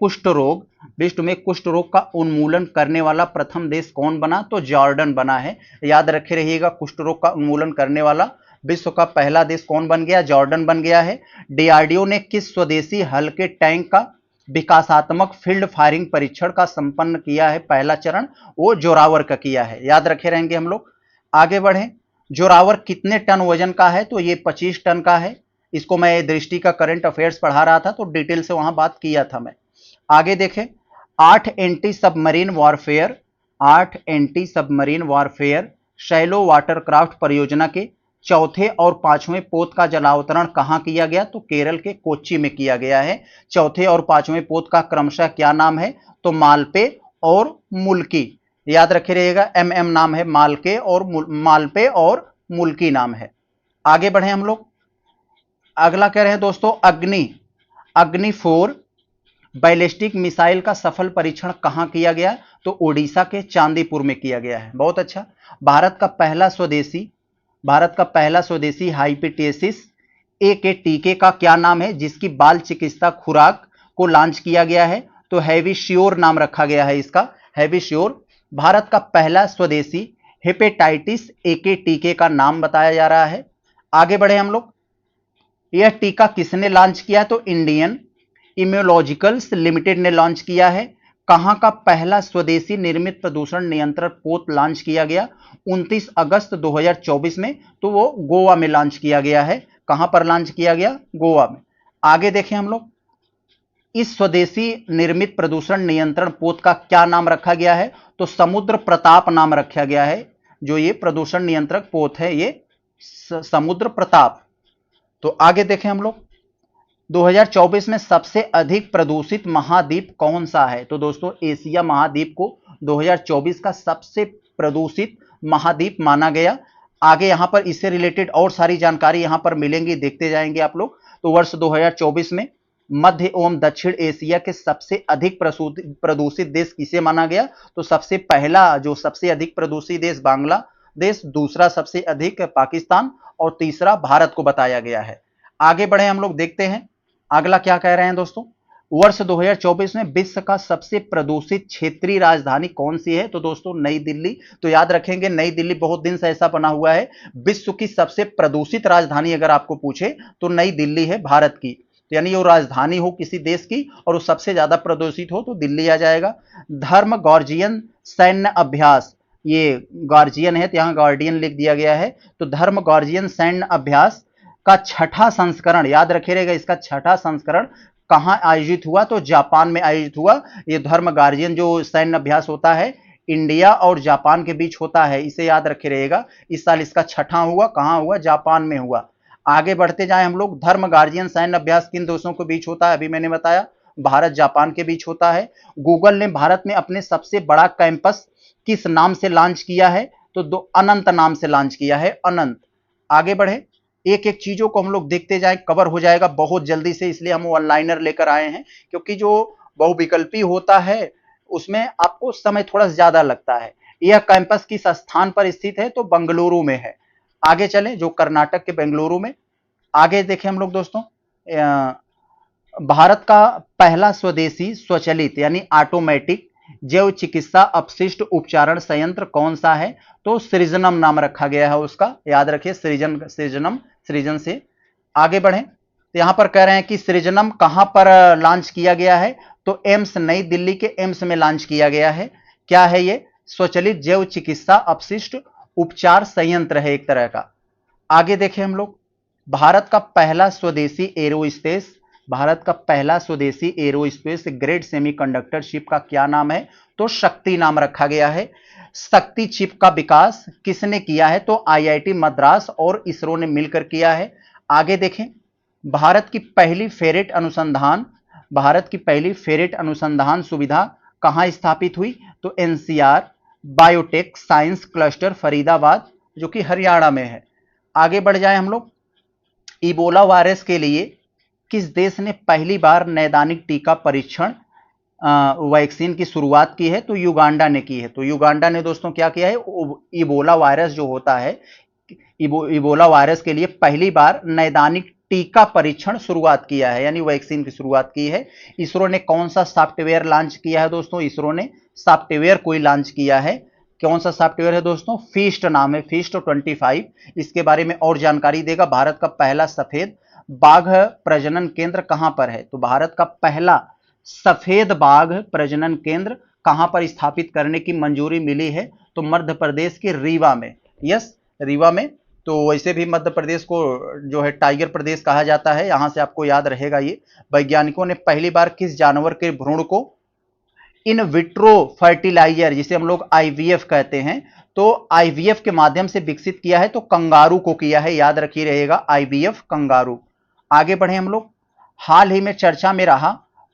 कुष्ठ रोग का उन्मूलन करने वाला प्रथम देश कौन बना? तो जॉर्डन बना है। याद रखे रहिएगा, कुष्ठ रोग का उन्मूलन करने वाला विश्व का पहला देश कौन बन गया? जॉर्डन बन गया है। डीआरडीओ ने किस स्वदेशी हल्के टैंक का विकासात्मक फील्ड फायरिंग परीक्षण का संपन्न किया है? पहला चरण वो जोरावर का किया है, याद रखे रहेंगे हम लोग। आगे बढ़ें, जोरावर कितने टन वजन का है? तो ये 25 टन का है। इसको मैं दृष्टि का करंट अफेयर्स पढ़ा रहा था तो डिटेल से वहां बात किया था मैं। आगे देखें, 8 anti submarine warfare shallow watercraft परियोजना के चौथे और पांचवें पोत का जलावतरण कहां किया गया? तो केरल के कोच्चि में किया गया है। चौथे और पांचवें पोत का क्रमशः क्या नाम है? तो मालपे और मुल्की, याद रखे रहिएगा, MM नाम है, मालपे और मुल्की नाम है। आगे बढ़े हम लोग, अगला कह रहे हैं दोस्तों, अग्नि 4 बैलिस्टिक मिसाइल का सफल परीक्षण कहां किया गया? तो ओडिशा के चांदीपुर में किया गया है। बहुत अच्छा। भारत का पहला स्वदेशी हाइपेटिटिस ए के टीके का क्या नाम है, जिसकी बाल चिकित्सा खुराक को लॉन्च किया गया है? तो हैविश्योर नाम रखा गया है इसका, हैविश्योर। भारत का पहला स्वदेशी हेपेटाइटिस ए के टीके का नाम बताया जा रहा है। आगे बढ़े हम लोग। यह टीका किसने लॉन्च किया? तो इंडियन इम्यूनोलॉजिकल्स लिमिटेड ने लॉन्च किया है। कहां का पहला स्वदेशी निर्मित प्रदूषण नियंत्रण पोत लॉन्च किया गया? 29 अगस्त 2024 में। तो वो गोवा में लॉन्च किया गया है। कहां पर लॉन्च किया गया? गोवा में। आगे देखें हम लोग। इस स्वदेशी निर्मित प्रदूषण नियंत्रण पोत का क्या नाम रखा गया है? तो समुद्र प्रताप नाम रखा गया है। जो ये प्रदूषण नियंत्रक पोत है ये समुद्र प्रताप। तो आगे देखें हम लोग। 2024 में सबसे अधिक प्रदूषित महाद्वीप कौन सा है? तो दोस्तों एशिया महाद्वीप को 2024 का सबसे प्रदूषित महाद्वीप माना गया। आगे यहां पर इससे रिलेटेड और सारी जानकारी यहां पर मिलेंगी, देखते जाएंगे आप लोग। तो वर्ष 2024 में मध्य एवं दक्षिण एशिया के सबसे अधिक प्रदूषित देश किसे माना गया? तो सबसे अधिक प्रदूषित देश बांग्लादेश, दूसरा सबसे अधिक पाकिस्तान और तीसरा भारत को बताया गया है। आगे बढ़े हम लोग, देखते हैं अगला क्या कह रहे हैं दोस्तों। वर्ष 2024 में विश्व का सबसे प्रदूषित क्षेत्रीय राजधानी कौन सी है? तो दोस्तों नई दिल्ली। तो याद रखेंगे, नई दिल्ली बहुत दिन से ऐसा बना हुआ है, विश्व की सबसे प्रदूषित राजधानी अगर आपको पूछे तो नई दिल्ली है भारत की। तो यानी वो राजधानी हो किसी देश की और वो सबसे ज्यादा प्रदूषित हो तो दिल्ली आ जाएगा। धर्म गार्जियन सैन्य अभ्यास, ये गार्जियन है तो यहां गार्डियन लिख दिया गया है। तो धर्म गार्जियन सैन्य अभ्यास का छठा संस्करण, याद रखिएगा, इसका छठा संस्करण कहां आयोजित हुआ? तो जापान में आयोजित हुआ। ये धर्म गार्जियन जो सैन्य अभ्यास होता है इंडिया और जापान के बीच होता है, इसे याद रखे रहेगा। इस साल इसका छठा हुआ। कहां हुआ? जापान में हुआ। आगे बढ़ते जाएं हम लोग। धर्म गार्जियन सैन्य अभ्यास किन देशों के बीच होता है? अभी मैंने बताया, भारत जापान के बीच होता है। गूगल ने भारत में अपने सबसे बड़ा कैंपस किस नाम से लॉन्च किया है? तो अनंत नाम से लॉन्च किया है, अनंत। आगे बढ़े, एक एक चीजों को हम लोग देखते जाएं, कवर हो जाएगा बहुत जल्दी से, इसलिए हम वन लाइनर लेकर आए हैं, क्योंकि जो बहुविकल्पी होता है उसमें आपको समय थोड़ा ज्यादा लगता है। यह कैंपस किस स्थान पर स्थित है? तो बेंगलुरु में है। आगे चलें, जो कर्नाटक के बेंगलुरु में। आगे देखें हम लोग दोस्तों, भारत का पहला स्वदेशी स्वचालित यानी ऑटोमेटिक जैव चिकित्सा अपशिष्ट उपचारण संयंत्र कौन सा है? तो सृजनम नाम रखा गया है उसका, याद रखिए, सृजन से। आगे बढ़ें तो यहां पर कह रहे हैं कि सृजनम कहां पर लॉन्च किया गया है? तो एम्स, नई दिल्ली के एम्स में लॉन्च किया गया है। क्या है ये? स्वचालित जैव चिकित्सा अपशिष्ट उपचार संयंत्र है एक तरह का। आगे देखें हम लोग। भारत का पहला स्वदेशी एरोस्पेस ग्रेड सेमीकंडक्टर चिप का क्या नाम है? तो शक्ति नाम रखा गया है। शक्ति चिप का विकास किसने किया है? तो आईआईटी मद्रास और इसरो ने मिलकर किया है। आगे देखें, भारत की पहली फेरेट अनुसंधान सुविधा कहां स्थापित हुई? तो NCR biotech science cluster Faridabad, जो कि हरियाणा में है। आगे बढ़ जाए हम लोग। इबोला वायरस के लिए किस देश ने पहली बार नैदानिक टीका परीक्षण वैक्सीन की शुरुआत की है? तो युगांडा ने की है। तो युगांडा ने दोस्तों क्या किया है? इबोला वायरस जो होता है, इबोला वायरस के लिए पहली बार नैदानिक टीका परीक्षण शुरुआत किया है, यानी वैक्सीन की शुरुआत की है। इसरो ने कौन सा सॉफ्टवेयर लॉन्च किया है दोस्तों? इसरो ने सॉफ्टवेयर कोई लॉन्च किया है। कौन सा सॉफ्टवेयर है दोस्तों? फीस्ट नाम है, फीस्ट 25। इसके बारे में और जानकारी देगा। भारत का पहला सफेद बाघ प्रजनन केंद्र कहां पर है? तो भारत का पहला सफेद बाघ प्रजनन केंद्र कहां पर स्थापित करने की मंजूरी मिली है? तो मध्य प्रदेश के रीवा में। यस, रीवा में। तो वैसे भी मध्य प्रदेश को जो है टाइगर प्रदेश कहा जाता है, यहां से आपको याद रहेगा ये। वैज्ञानिकों ने पहली बार किस जानवर के भ्रूण को इन विट्रो फर्टिलाइजर, जिसे हम लोग आईवीएफ कहते हैं, तो आईवीएफ के माध्यम से विकसित किया है? तो कंगारू को किया है, याद रखिए रहेगा, आईवीएफ कंगारू। आगे बढ़े हम लोग। हाल ही में चर्चा में रहा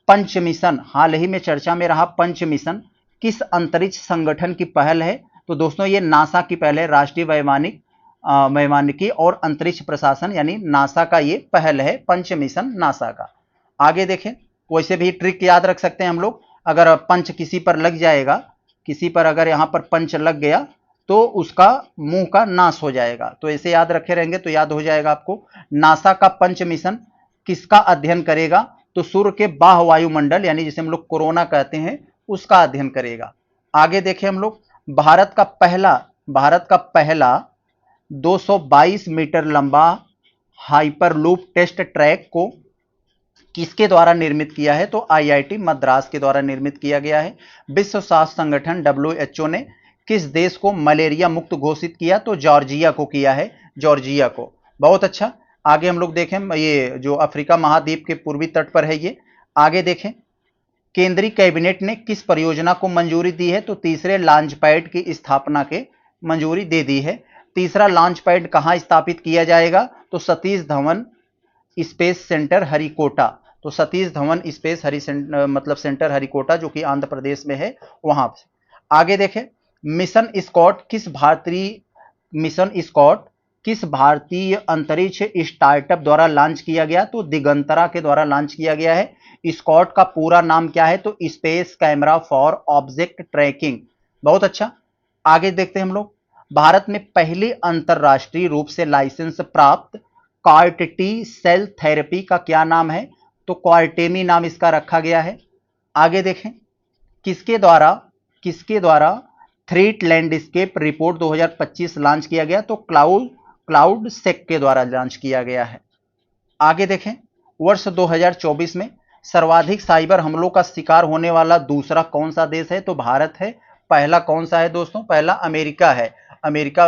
पंच मिशन किस अंतरिक्ष संगठन की पहल है? तो दोस्तों ये नासा की पहल है, राष्ट्रीय वैमानिकी और अंतरिक्ष प्रशासन यानी नासा का ये पहल है, पंच मिशन नासा का। आगे देखें, वैसे भी ट्रिक याद रख सकते हैं हम लोग, अगर पंच किसी पर लग जाएगा किसी पर अगर यहां पर पंच लग गया तो उसका मुंह का नाश हो जाएगा। तो ऐसे याद रखे रहेंगे तो याद हो जाएगा आपको। नासा का पंच मिशन किसका अध्ययन करेगा? तो सूर्य के बाह्य वायुमंडल यानी जिसे हम लोग कोरोना कहते हैं उसका अध्ययन करेगा। आगे देखें हम लोग, भारत का पहला 222 मीटर लंबा हाइपरलूप टेस्ट ट्रैक को किसके द्वारा निर्मित किया है? तो आईआईटी मद्रास के द्वारा निर्मित किया गया है। विश्व स्वास्थ्य संगठन डब्ल्यूएचओ ने किस देश को मलेरिया मुक्त घोषित किया? तो जॉर्जिया को किया है, जॉर्जिया को। बहुत अच्छा। आगे हम लोग देखें, ये जो अफ्रीका महाद्वीप के पूर्वी तट पर है ये। आगे देखें, केंद्रीय कैबिनेट ने किस परियोजना को मंजूरी दी है? तो तीसरे लॉन्च पैड की स्थापना के मंजूरी दे दी है। तीसरा लॉन्च पैड कहां स्थापित किया जाएगा? तो सतीश धवन स्पेस सेंटर हरिकोटा। तो सतीश धवन स्पेस सेंटर हरिकोटा जो कि आंध्र प्रदेश में है वहां से। आगे देखें, मिशन स्कॉट किस भारतीय अंतरिक्ष स्टार्टअप द्वारा लॉन्च किया गया? तो दिगंतरा के द्वारा लॉन्च किया गया है। स्कॉट का पूरा नाम क्या है? तो space camera for object tracking. बहुत अच्छा। आगे देखते हैं हम लोग, भारत में पहली अंतरराष्ट्रीय रूप से लाइसेंस प्राप्त कार्टी सेल थेरेपी का क्या नाम है? तो क्वार्टेमी नाम इसका रखा गया है। आगे देखें, किसके द्वारा थ्रेट लैंडस्केप रिपोर्ट 2025 लॉन्च किया गया? तो क्लाउड सेक के द्वारा लॉन्च किया गया है। आगे देखें, वर्ष 2024 में सर्वाधिक साइबर हमलों का शिकार होने वाला दूसरा कौन सा देश है? तो भारत है। पहला कौन सा है दोस्तों? पहला अमेरिका है। अमेरिका,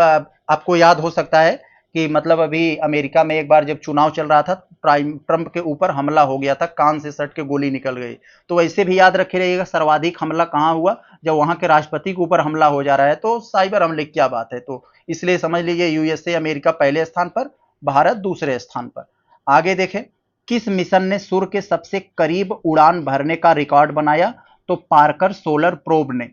आपको याद हो सकता है कि मतलब अभी अमेरिका में एक बार जब चुनाव चल रहा था, ट्रंप के ऊपर हमला हो गया था, कान से सट के गोली निकल गई। तो वैसे भी याद रखे रहिएगा, सर्वाधिक हमला कहां हुआ? जब वहां के राष्ट्रपति के ऊपर हमला हो जा रहा है, तो साइबर हमले क्या बात है। तो इसलिए समझ लीजिए यूएसए अमेरिका पहले स्थान पर, भारत दूसरे स्थान पर। आगे देखें, किस मिशन ने सूर्य के सबसे करीब उड़ान भरने का रिकॉर्ड बनाया? तो पार्कर सोलर प्रोब ने।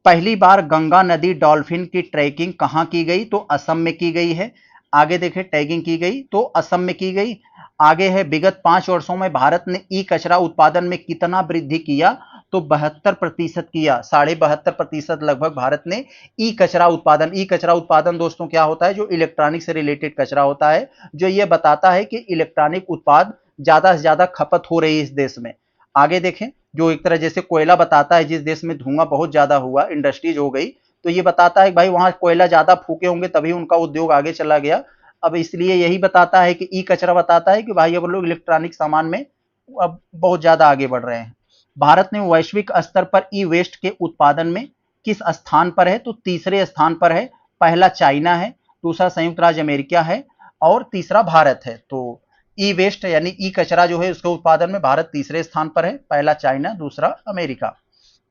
पहली बार गंगा नदी डॉल्फिन की ट्रैकिंग कहां की गई? तो असम में की गई है। आगे देखें, टैगिंग की गई तो असम में की गई। आगे है, विगत 5 वर्षों में भारत ने ई कचरा उत्पादन में कितना वृद्धि किया? तो 72% किया। 72.5% लगभग भारत ने ई कचरा उत्पादन दोस्तों क्या होता है? जो इलेक्ट्रॉनिक से रिलेटेड कचरा होता है, जो ये बताता है कि इलेक्ट्रॉनिक उत्पाद ज्यादा से ज्यादा खपत हो रही है इस देश में। आगे देखें, जो एक तरह जैसे कोयला बताता है, जिस देश में धुआं बहुत ज्यादा हुआ, इंडस्ट्रीज हो गई, तो ये बताता है कि भाई वहां कोयला ज्यादा फूके होंगे तभी उनका उद्योग आगे चला गया। अब इसलिए यही बताता है कि ई कचरा बताता है कि भाई अब लोग इलेक्ट्रॉनिक सामान में अब बहुत ज्यादा आगे बढ़ रहे हैं। भारत ने वैश्विक स्तर पर ई वेस्ट के उत्पादन में किस स्थान पर है? तो तीसरे स्थान पर है। पहला चाइना है, दूसरा संयुक्त राज्य अमेरिका है और तीसरा भारत है। तो ई वेस्ट यानी ई कचरा जो है उसके उत्पादन में भारत तीसरे स्थान पर है, पहला चाइना, दूसरा अमेरिका।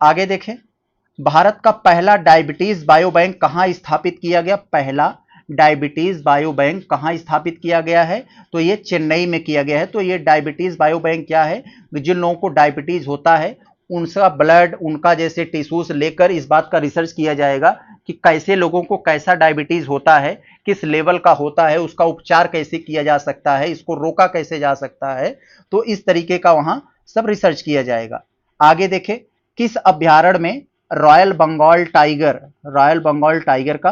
आगे देखें, भारत का पहला डायबिटीज बायो बैंक कहां स्थापित किया गया? पहला डायबिटीज बायो बैंक कहां स्थापित किया गया है? तो ये चेन्नई में किया गया है। तो ये डायबिटीज बायो बैंक क्या है? जिन लोगों को डायबिटीज होता है उनका ब्लड, उनका जैसे टिश्यूज लेकर इस बात का रिसर्च किया जाएगा कि कैसे लोगों को कैसा डायबिटीज होता है, किस लेवल का होता है, उसका उपचार कैसे किया जा सकता है, इसको रोका कैसे जा सकता है। तो इस तरीके का वहां सब रिसर्च किया जाएगा। आगे देखें, किस अभ्यारण्य में रॉयल बंगाल टाइगर का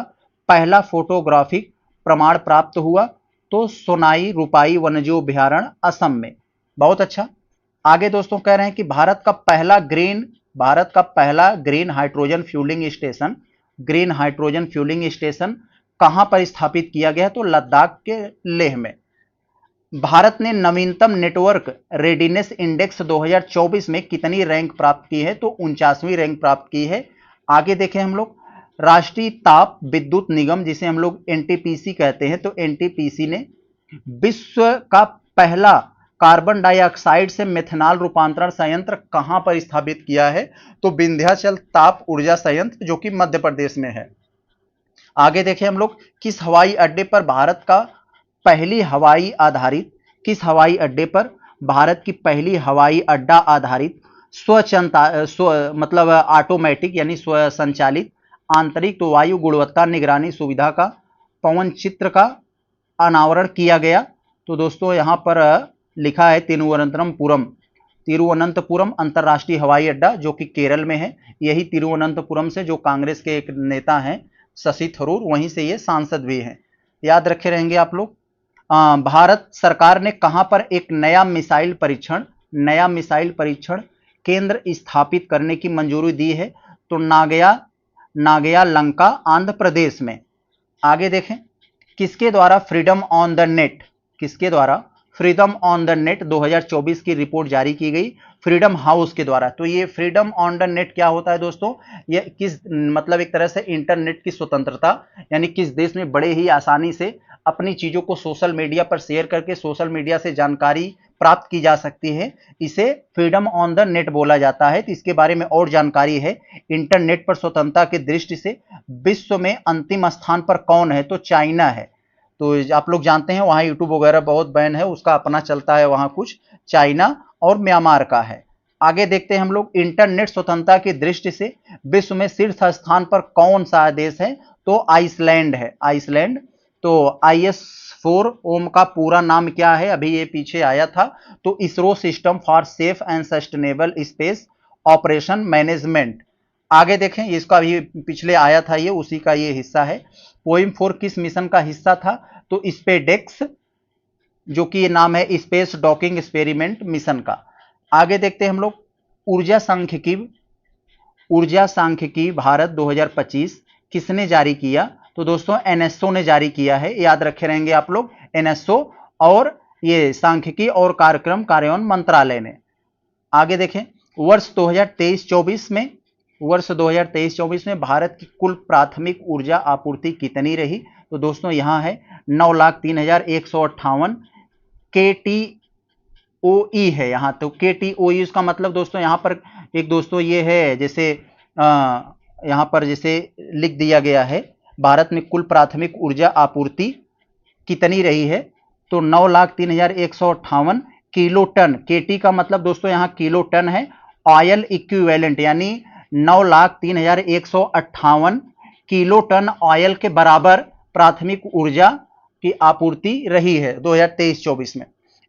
पहला फोटोग्राफिक प्रमाण प्राप्त हुआ? तो सोनाई रूपाई वन्यजीव अभ्यारण्य, असम में। बहुत अच्छा। आगे दोस्तों कह रहे हैं कि भारत का पहला ग्रीन हाइड्रोजन फ्यूलिंग स्टेशन कहां पर स्थापित किया गया? तो लद्दाख के लेह में। भारत ने नवीनतम नेटवर्क रेडीनेस इंडेक्स 2024 में कितनी रैंक प्राप्त की है? तो 49वीं रैंक प्राप्त की है। आगे देखें हम लोग, राष्ट्रीय ताप विद्युत निगम जिसे हम लोग एनटीपीसी कहते हैं, तो एनटीपीसी ने विश्व का पहला कार्बन डाइऑक्साइड से मेथनॉल रूपांतरण संयंत्र कहां पर स्थापित किया है? तो विंध्याचल ताप ऊर्जा संयंत्र जो कि मध्य प्रदेश में है। आगे देखें हम लोग, किस हवाई अड्डे पर भारत की पहली हवाई अड्डा आधारित मतलब ऑटोमेटिक यानी स्व संचालित आंतरिक वायु गुणवत्ता निगरानी सुविधा का पवन चित्र का अनावरण किया गया? तो दोस्तों यहां पर लिखा है तिरुवनंतपुरम। तिरुवनंतपुरम अंतर्राष्ट्रीय हवाई अड्डा जो कि केरल में है, यही तिरुवनंतपुरम से जो कांग्रेस के एक नेता हैं शशि थरूर, वहीं से ये सांसद भी हैं, याद रखे रहेंगे आप लोग। भारत सरकार ने कहां पर एक नया मिसाइल परीक्षण केंद्र स्थापित करने की मंजूरी दी है? तो नागया लंका आंध्र प्रदेश में। आगे देखें, किसके द्वारा फ्रीडम ऑन द नेट 2024 की रिपोर्ट जारी की गई? फ्रीडम हाउस के द्वारा। तो ये फ्रीडम ऑन द नेट क्या होता है दोस्तों? ये किस मतलब एक तरह से इंटरनेट की स्वतंत्रता, यानी किस देश में बड़े ही आसानी से अपनी चीजों को सोशल मीडिया पर शेयर करके सोशल मीडिया से जानकारी प्राप्त की जा सकती है, इसे फ्रीडम ऑन द नेट बोला जाता है। तो इसके बारे में और जानकारी है, इंटरनेट पर स्वतंत्रता की दृष्टि से विश्व में अंतिम स्थान पर कौन है? तो चाइना है। तो आप लोग जानते हैं वहां यूट्यूब वगैरह बहुत बैन है, उसका अपना चलता है वहां कुछ, चाइना और म्यांमार का है। आगे देखते हैं हम लोग, इंटरनेट स्वतंत्रता की दृष्टि से विश्व में शीर्ष स्थान पर कौन सा देश है? तो आइसलैंड है, आइसलैंड। तो IS4 ओम का पूरा नाम क्या है? अभी ये पीछे आया था। तो ISRO system for safe and sustainable space operation management. आगे देखें, इसका भी पिछले आया था, ये उसी का ये हिस्सा है। पोइम 4 किस मिशन का हिस्सा था? तो स्पेडेक्स, जो कि ये नाम है स्पेस डॉकिंग एक्सपेरिमेंट मिशन का। आगे देखते हैं हम लोग, ऊर्जा सांख्यिकी भारत 2025 किसने जारी किया? तो दोस्तों NSO ने जारी किया है, याद रखे रहेंगे आप लोग, NSO और ये सांख्यिकी और कार्यक्रम कार्यान्वयन मंत्रालय ने। आगे देखें, वर्ष 2023-24 में भारत की कुल प्राथमिक ऊर्जा आपूर्ति कितनी रही? तो दोस्तों यहां है 9,03,158 KTOE है यहाँ। तो KTOE इसका मतलब दोस्तों यहाँ पर एक दोस्तों ये है, जैसे यहाँ पर जैसे लिख दिया गया है, भारत में कुल प्राथमिक ऊर्जा आपूर्ति कितनी रही है? तो 9,03,158 किलो टन। KT का मतलब दोस्तों यहाँ किलो टन है, ऑयल इक्विवेलेंट यानी 9,03,158 किलो टन ऑयल के बराबर प्राथमिक ऊर्जा की आपूर्ति रही है 2023-24 में।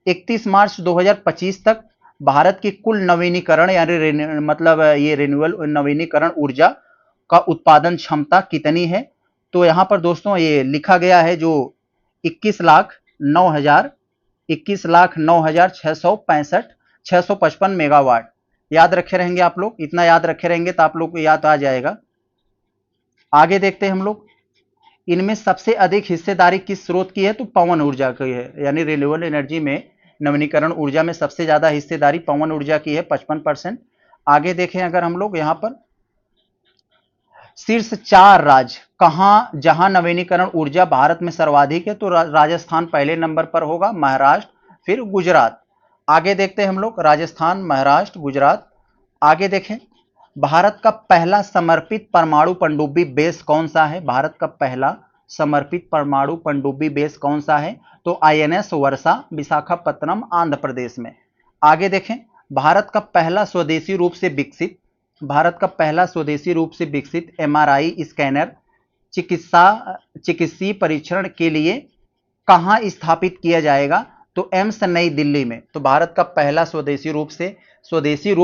31 मार्च 2025 तक भारत की कुल नवीनीकरण यानी मतलब ये रिन्यूएबल नवीनीकरण ऊर्जा का उत्पादन क्षमता कितनी है? तो यहां पर दोस्तों ये लिखा गया है जो 21,09,655 मेगावाट। याद रखे रहेंगे आप लोग, इतना याद रखे रहेंगे तो आप लोग को याद आ जाएगा। आगे देखते हैं हम लोग, इनमें सबसे अधिक हिस्सेदारी किस स्रोत की है? तो पवन ऊर्जा की है, यानी रिन्यूएबल एनर्जी में नवीनीकरण ऊर्जा में सबसे ज्यादा हिस्सेदारी पवन ऊर्जा की है 55%। आगे देखें अगर हम लोग यहाँ पर, शीर्ष 4 राज्य कहां जहां नवीनीकरण ऊर्जा भारत में सर्वाधिक है? तो राजस्थान पहले नंबर पर होगा, महाराष्ट्र, फिर गुजरात। आगे देखते हैं हम लोग, राजस्थान, महाराष्ट्र, गुजरात। आगे देखें, भारत का पहला समर्पित परमाणु पनडुब्बी बेस कौन सा है? भारत का पहला समर्पित परमाणु पनडुब्बी बेस कौन सा है? तो INS वर्षा, विशाखापत्तनम, आंध्र प्रदेश में। आगे देखें, भारत का पहला स्वदेशी रूप से विकसित MRI स्कैनर चिकित्सीय परीक्षण के लिए कहां स्थापित किया जाएगा? तो एम्स नई दिल्ली में। तो भारत का पहला स्वदेशी रूप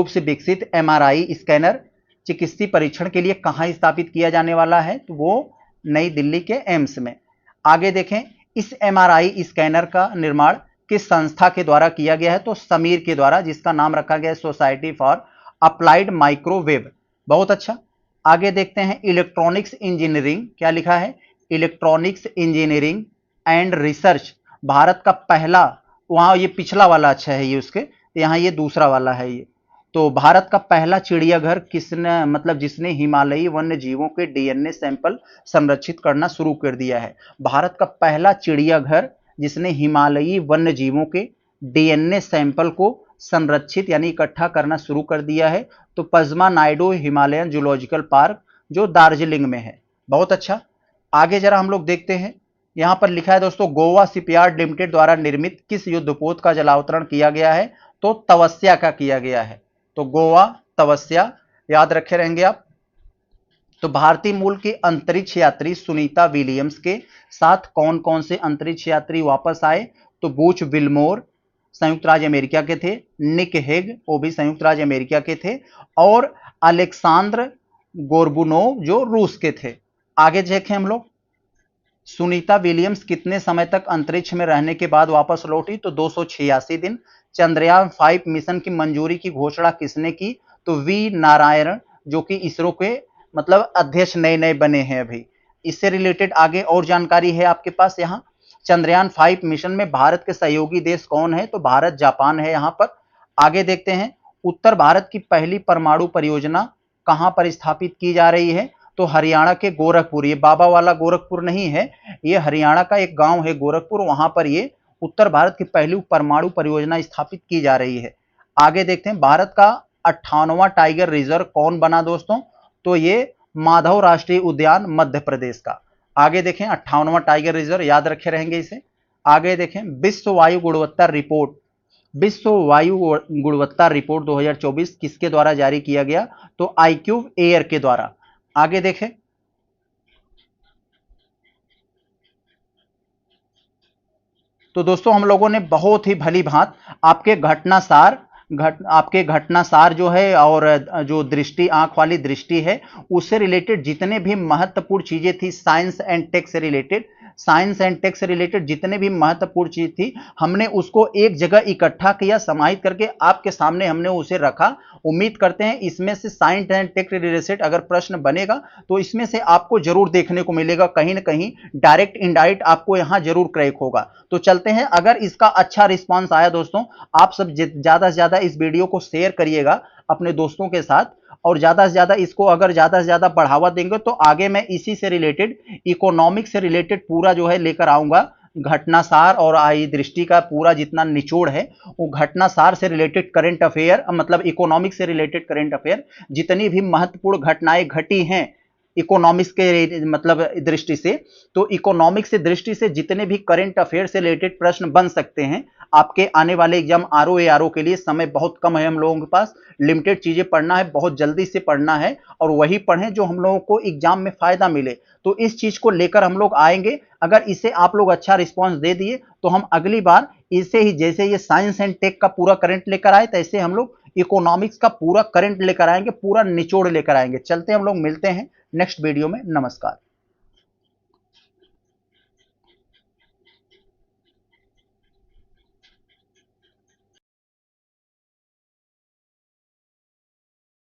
से विकसित MRI स्कैनर चिकित्सीय परीक्षण के लिए कहां स्थापित किया जाने वाला है? तो वो नई दिल्ली के एम्स में। आगे देखें, इस MRI स्कैनर का निर्माण किस संस्था के द्वारा किया गया है? तो समीर के द्वारा, जिसका नाम रखा गया है सोसाइटी फॉर अप्लाइड माइक्रोवेव। बहुत अच्छा। आगे देखते हैं, इलेक्ट्रॉनिक्स इंजीनियरिंग, क्या लिखा है? Electronics engineering and research Bharat का पहला, वहां ये पिछला वाला अच्छा है ये उसके, यहाँ ये दूसरा वाला है ये। तो भारत का पहला चिड़ियाघर किसने, मतलब जिसने हिमालयी वन्य जीवों के DNA सैंपल संरक्षित करना शुरू कर दिया है? भारत का पहला चिड़ियाघर जिसने हिमालयी वन्य जीवों के DNA सैंपल को संरक्षित यानी इकट्ठा करना शुरू कर दिया है, तो Padma Naidu Himalayan zoological park जो दार्जिलिंग में है। बहुत अच्छा। आगे जरा हम लोग देखते हैं, यहां पर लिखा है दोस्तों, गोवा शिपयार्ड लिमिटेड द्वारा निर्मित किस युद्धपोत का जलावतरण किया गया है? तो तवस्या का किया गया है। तो गोवा तवस्या, याद रखे रहेंगे आप। तो भारतीय मूल की अंतरिक्ष यात्री सुनीता विलियम्स के साथ कौन कौन से अंतरिक्ष यात्री वापस आए? तो बूच विल्मोर, संयुक्त राज्य अमेरिका के थे, निक हेग वो भी संयुक्त राज्य अमेरिका के थे, और अलेक्सांद्र गोर्बुनोव जो रूस के थे। आगे देखें हम लोग, सुनीता विलियम्स कितने समय तक अंतरिक्ष में रहने के बाद वापस लौटी? तो 286 दिन। चंद्रयान 5 मिशन की मंजूरी की घोषणा किसने की? तो वी नारायण, जो कि इसरो के मतलब अध्यक्ष नए नए बने हैं अभी। इससे रिलेटेड आगे और जानकारी है आपके पास। यहाँ चंद्रयान 5 मिशन में भारत के सहयोगी देश कौन है? तो भारत, जापान है यहाँ पर। आगे देखते हैं, उत्तर भारत की पहली परमाणु परियोजना कहां पर स्थापित की जा रही है? तो हरियाणा के गोरखपुर, ये बाबा वाला गोरखपुर नहीं है, ये हरियाणा का एक गांव है गोरखपुर, वहां पर ये उत्तर भारत की पहली परमाणु परियोजना स्थापित की जा रही है। आगे देखते हैं, भारत का 58वां टाइगर रिजर्व कौन बना दोस्तों? तो ये माधव राष्ट्रीय उद्यान मध्य प्रदेश का। आगे देखें, 58वां टाइगर रिजर्व याद रखे रहेंगे इसे। आगे देखें, विश्व वायु गुणवत्ता रिपोर्ट, विश्व वायु गुणवत्ता रिपोर्ट 2024 किसके द्वारा जारी किया गया? तो आईक्यूब एयर के द्वारा। आगे देखें, तो दोस्तों हम लोगों ने बहुत ही भली भांत आपके घटनासार जो है, और जो दृष्टि, आंख वाली दृष्टि है, उससे रिलेटेड जितने भी महत्वपूर्ण चीजें थी साइंस एंड टेक से रिलेटेड, जितने भी महत्वपूर्ण चीज थी, हमने उसको एक जगह इकट्ठा किया, समाहित करके आपके सामने हमने उसे रखा। उम्मीद करते हैं इसमें से साइंस एंड टेक रिलेटेड अगर प्रश्न बनेगा तो इसमें से आपको जरूर देखने को मिलेगा, कहीं ना कहीं डायरेक्ट इनडायरेक्ट आपको यहां जरूर क्रैक होगा। तो चलते हैं, अगर इसका अच्छा रिस्पांस आया दोस्तों, आप सब ज्यादा से ज्यादा इस वीडियो को शेयर करिएगा अपने दोस्तों के साथ, और ज्यादा से ज्यादा इसको अगर ज्यादा से ज्यादा बढ़ावा देंगे तो आगे मैं इसी से रिलेटेड, इकोनॉमिक्स से रिलेटेड पूरा जो है लेकर आऊंगा। घटनासार और आई दृष्टि का पूरा जितना निचोड़ है, वो घटनासार से रिलेटेड करंट अफेयर, मतलब इकोनॉमिक्स से रिलेटेड करंट अफेयर, जितनी भी महत्वपूर्ण घटनाएं घटी हैं इकोनॉमिक्स के मतलब दृष्टि से, तो इकोनॉमिक्स से दृष्टि से जितने भी करंट अफेयर से रिलेटेड प्रश्न बन सकते हैं आपके आने वाले एग्जाम आरओ के लिए, समय बहुत कम है हम लोगों के पास, लिमिटेड चीजें पढ़ना है, बहुत जल्दी से पढ़ना है, और वही पढ़ें जो हम लोगों को एग्जाम में फायदा मिले। तो इस चीज को लेकर हम लोग आएंगे। अगर इसे आप लोग अच्छा रिस्पॉन्स दे दिए तो हम अगली बार इसे ही, जैसे ये साइंस एंड टेक का पूरा करंट लेकर आए, तैसे हम लोग इकोनॉमिक्स का पूरा करंट लेकर आएंगे, पूरा निचोड़ लेकर आएंगे। चलते हम लोग मिलते हैं नेक्स्ट वीडियो में। नमस्कार।